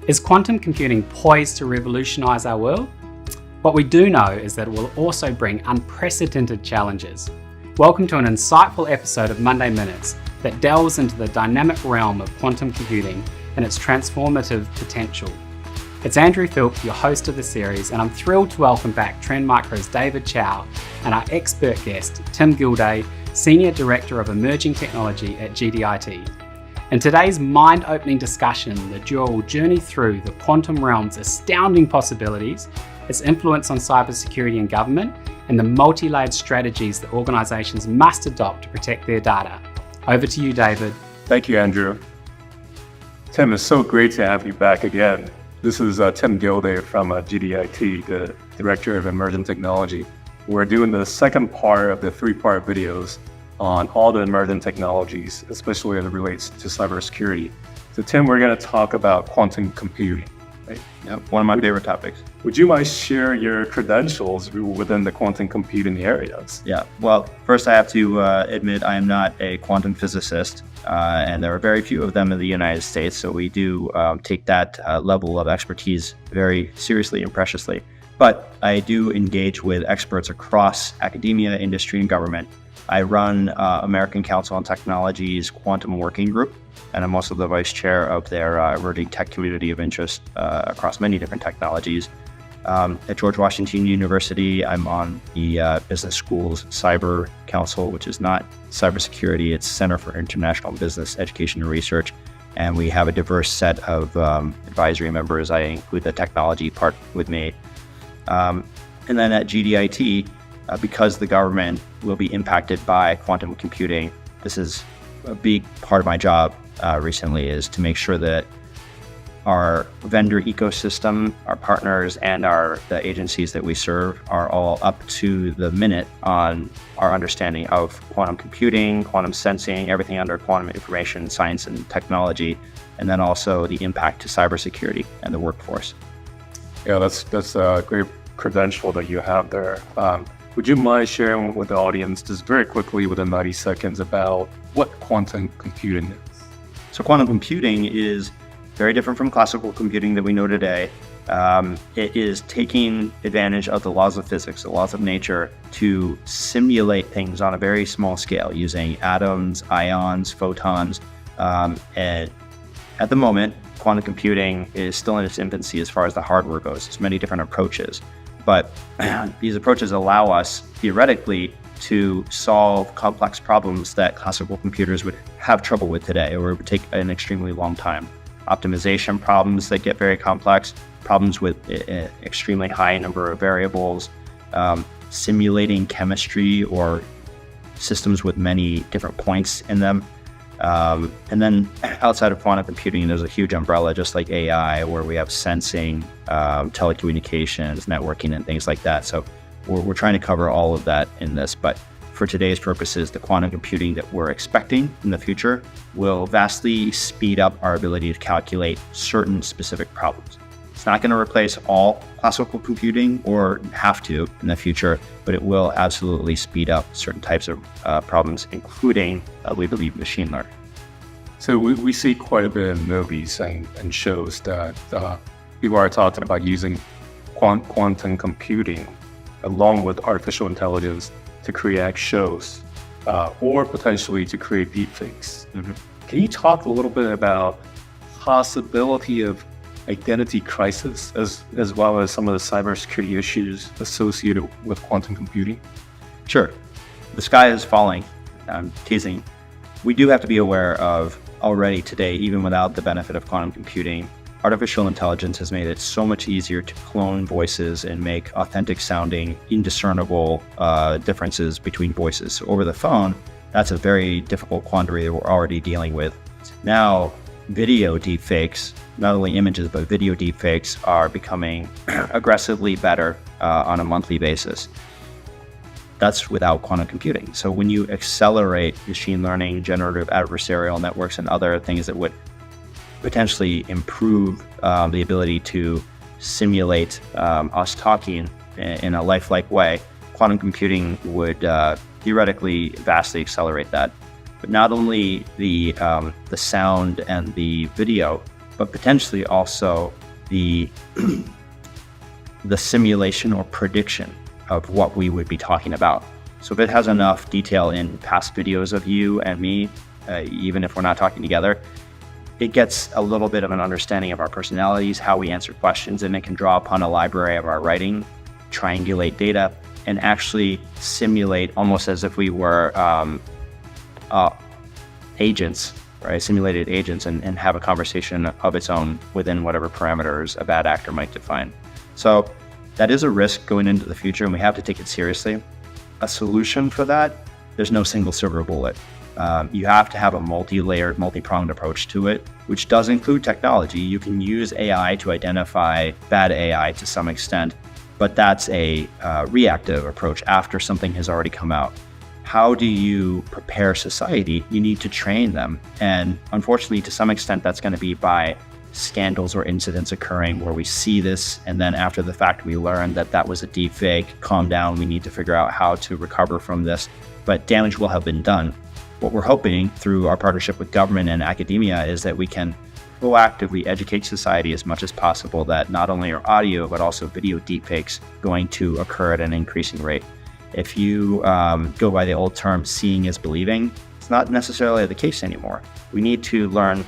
Is quantum computing poised to revolutionise our world? What we do know is that it will also bring unprecedented challenges. Welcome to an insightful episode of Monday Minutes that delves into the dynamic realm of quantum computing and its transformative potential. It's Andrew Philp, your host of the series, and I'm thrilled to welcome back Trend Micro's David Chow and our expert guest, Tim Gilday, Senior Director of Emerging Technology at GDIT. In today's mind-opening discussion, the duo will journey through the quantum realm's astounding possibilities, its influence on cybersecurity and government, and the multi-layered strategies that organisations must adopt to protect their data. Over to you, David. Thank you, Andrew. Tim, it's so great to have you back again. This is Tim Gilday from GDIT, the Director of Emerging Technology. We're doing the second part of the three-part videos on all the emerging technologies, especially as it relates to cybersecurity. So Tim, we're going to talk about quantum computing, right? Yep, one of my favorite topics. Would you mind share your credentials within the quantum computing areas? Yeah, well, first I have to admit I am not a quantum physicist, and there are very few of them in the United States, so we do take that level of expertise very seriously and preciously. But I do engage with experts across academia, industry, and government. I run American Council on Technology's Quantum Working Group, and I'm also the vice chair of their emerging tech community of interest across many different technologies. At George Washington University, I'm on the Business School's Cyber Council, which is not cybersecurity, it's Center for International Business Education and Research. And we have a diverse set of advisory members. I include the technology part with me. And then at GDIT, because the government will be impacted by quantum computing, this is a big part of my job recently, is to make sure that our vendor ecosystem, our partners, and the agencies that we serve are all up to the minute on our understanding of quantum computing, quantum sensing, everything under quantum information science and technology, and then also the impact to cybersecurity and the workforce. Yeah, that's a great credential that you have there. Would you mind sharing with the audience just very quickly within 90 seconds about what quantum computing is? So quantum computing is very different from classical computing that we know today. It is taking advantage of the laws of physics, the laws of nature, to simulate things on a very small scale using atoms, ions, photons. And at the moment, quantum computing is still in its infancy as far as the hardware goes. There's many different approaches. But these approaches allow us, theoretically, to solve complex problems that classical computers would have trouble with today, or it would take an extremely long time. Optimization problems that get very complex, problems with an extremely high number of variables, simulating chemistry or systems with many different points in them. And then outside of quantum computing, there's a huge umbrella, just like AI, where we have sensing, telecommunications, networking, and things like that. So we're trying to cover all of that in this. But for today's purposes, the quantum computing that we're expecting in the future will vastly speed up our ability to calculate certain specific problems. It's not going to replace all classical computing or have to in the future, but it will absolutely speed up certain types of problems, including, we believe, machine learning. So we see quite a bit in movies and shows that people are talking about using quantum computing along with artificial intelligence to create shows or potentially to create deepfakes. Mm-hmm. Can you talk a little bit about possibility of identity crisis as well as some of the cybersecurity issues associated with quantum computing? Sure. The sky is falling. I'm teasing. We do have to be aware of already today, even without the benefit of quantum computing, artificial intelligence has made it so much easier to clone voices and make authentic sounding, indiscernible differences between voices. So over the phone, that's a very difficult quandary that we're already dealing with. Now, video deepfakes, not only images, but video deepfakes are becoming aggressively better on a monthly basis. That's without quantum computing. So when you accelerate machine learning, generative adversarial networks, and other things that would potentially improve the ability to simulate us talking in a lifelike way, quantum computing would theoretically vastly accelerate that. But not only the sound and the video, but potentially also the the simulation or prediction of what we would be talking about. So if it has enough detail in past videos of you and me, even if we're not talking together, it gets a little bit of an understanding of our personalities, how we answer questions, and it can draw upon a library of our writing, triangulate data, and actually simulate almost as if we were agents, right? Simulated agents, and have a conversation of its own within whatever parameters a bad actor might define. So that is a risk going into the future, and we have to take it seriously. A solution for that, there's no single silver bullet. You have to have a multi-layered, multi-pronged approach to it, which does include technology. You can use AI to identify bad AI to some extent, but that's a reactive approach after something has already come out. How do you prepare society? You need to train them. And unfortunately, to some extent, that's going to be by scandals or incidents occurring where we see this, and then after the fact, we learn that that was a deep fake. Calm down. We need to figure out how to recover from this, but damage will have been done. What we're hoping through our partnership with government and academia is that we can proactively educate society as much as possible that not only are audio, but also video deepfakes going to occur at an increasing rate. If you go by the old term, seeing is believing, it's not necessarily the case anymore. We need to learn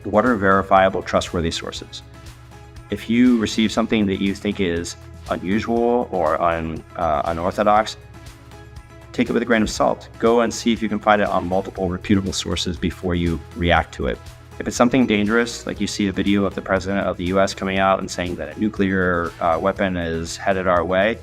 what are verifiable, trustworthy sources. If you receive something that you think is unusual or unorthodox, take it with a grain of salt. Go and see if you can find it on multiple reputable sources before you react to it. If it's something dangerous, like you see a video of the president of the US coming out and saying that a nuclear weapon is headed our way,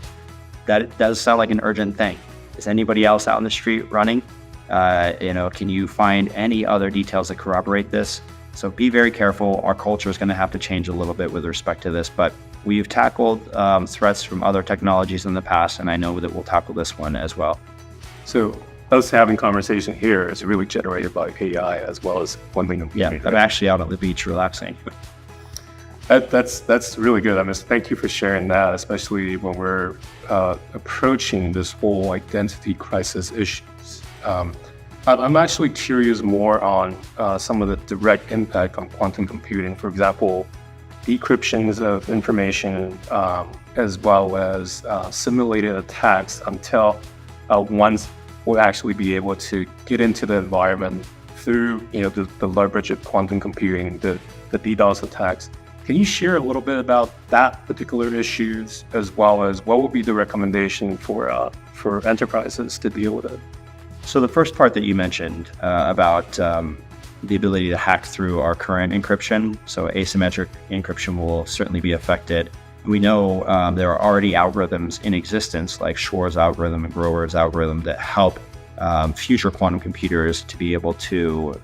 that does sound like an urgent thing. Is anybody else out in the street running? Can you find any other details that corroborate this? So be very careful. Our culture is going to have to change a little bit with respect to this, but we've tackled threats from other technologies in the past, and I know that we'll tackle this one as well. So us having conversation here is really generated by AI as well as quantum computing. Yeah, I'm actually out on the beach relaxing. That's really good. I mean, thank you for sharing that, especially when we're approaching this whole identity crisis issues. I'm actually curious more on some of the direct impact on quantum computing. For example, decryptions of information, as well as simulated attacks until once we'll actually be able to get into the environment through the leverage of quantum computing, the DDoS attacks. Can you share a little bit about that particular issues, as well as what would be the recommendation for enterprises to deal with it? So the first part that you mentioned about the ability to hack through our current encryption, so asymmetric encryption will certainly be affected. We know there are already algorithms in existence, like Shor's algorithm and Grover's algorithm, that help future quantum computers to be able to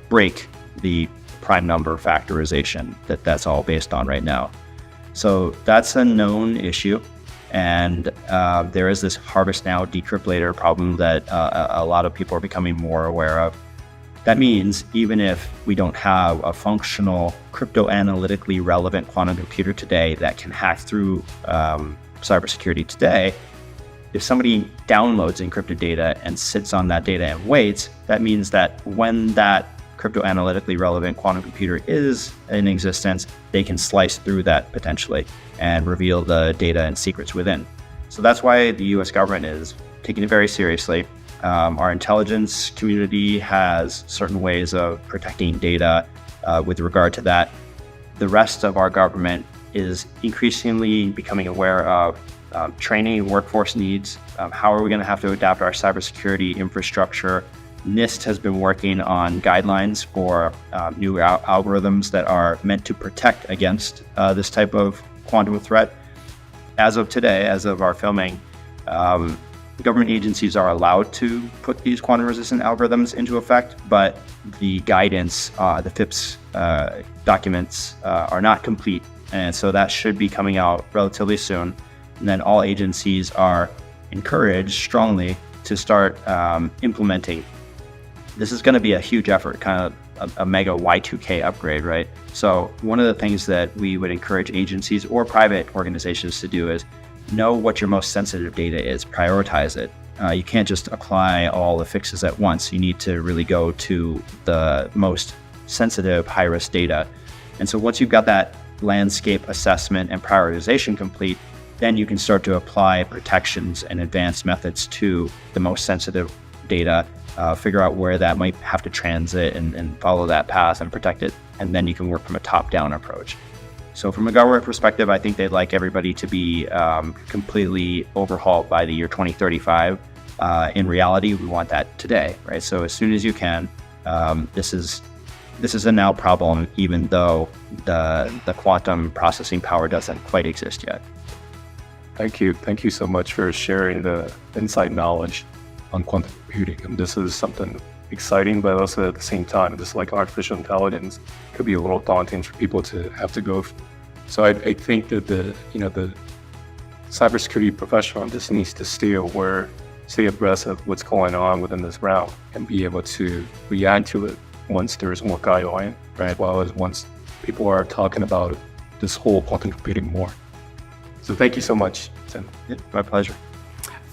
break the prime number factorization that's all based on right now. So that's a known issue. And there is this harvest now, decrypt later problem that a lot of people are becoming more aware of. That means even if we don't have a functional, crypto-analytically relevant quantum computer today that can hack through cybersecurity today, if somebody downloads encrypted data and sits on that data and waits, that means that when that crypto-analytically relevant quantum computer is in existence, they can slice through that potentially and reveal the data and secrets within. So that's why the US government is taking it very seriously. Our intelligence community has certain ways of protecting data with regard to that. The rest of our government is increasingly becoming aware of training workforce needs. How are we going to have to adapt our cybersecurity infrastructure? NIST has been working on guidelines for new algorithms that are meant to protect against this type of quantum threat. As of today, as of our filming, government agencies are allowed to put these quantum resistant algorithms into effect, but the guidance, the FIPS documents are not complete. And so that should be coming out relatively soon. And then all agencies are encouraged strongly to start implementing. This is going to be a huge effort, kind of a mega Y2K upgrade, right? So one of the things that we would encourage agencies or private organizations to do is know what your most sensitive data is, prioritize it. You can't just apply all the fixes at once. You need to really go to the most sensitive, high-risk data. And so once you've got that landscape assessment and prioritization complete, then you can start to apply protections and advanced methods to the most sensitive data, figure out where that might have to transit and follow that path and protect it. And then you can work from a top-down approach. So from a government perspective, I think they'd like everybody to be completely overhauled by the year 2035. In reality, we want that today, right? So as soon as you can, this is a now problem, even though the quantum processing power doesn't quite exist yet. Thank you so much for sharing the inside knowledge on quantum computing. And this is something exciting, but also at the same time, just like artificial intelligence, could be a little daunting for people to have to go through. So I think that the cybersecurity professional just needs to stay abreast of what's going on within this realm and be able to react to it once there's more guideline, right? As well as once people are talking about this whole quantum computing more. So thank you so much, Tim. Yeah, my pleasure.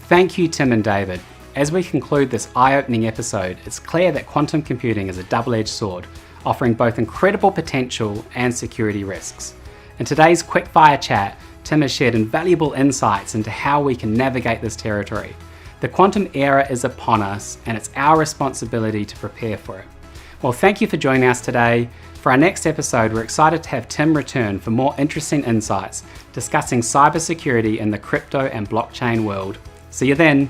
Thank you, Tim and David. As we conclude this eye-opening episode, it's clear that quantum computing is a double-edged sword, offering both incredible potential and security risks. In today's quick-fire chat, Tim has shared invaluable insights into how we can navigate this territory. The quantum era is upon us, and it's our responsibility to prepare for it. Well, thank you for joining us today. For our next episode, we're excited to have Tim return for more interesting insights, discussing cybersecurity in the crypto and blockchain world. See you then.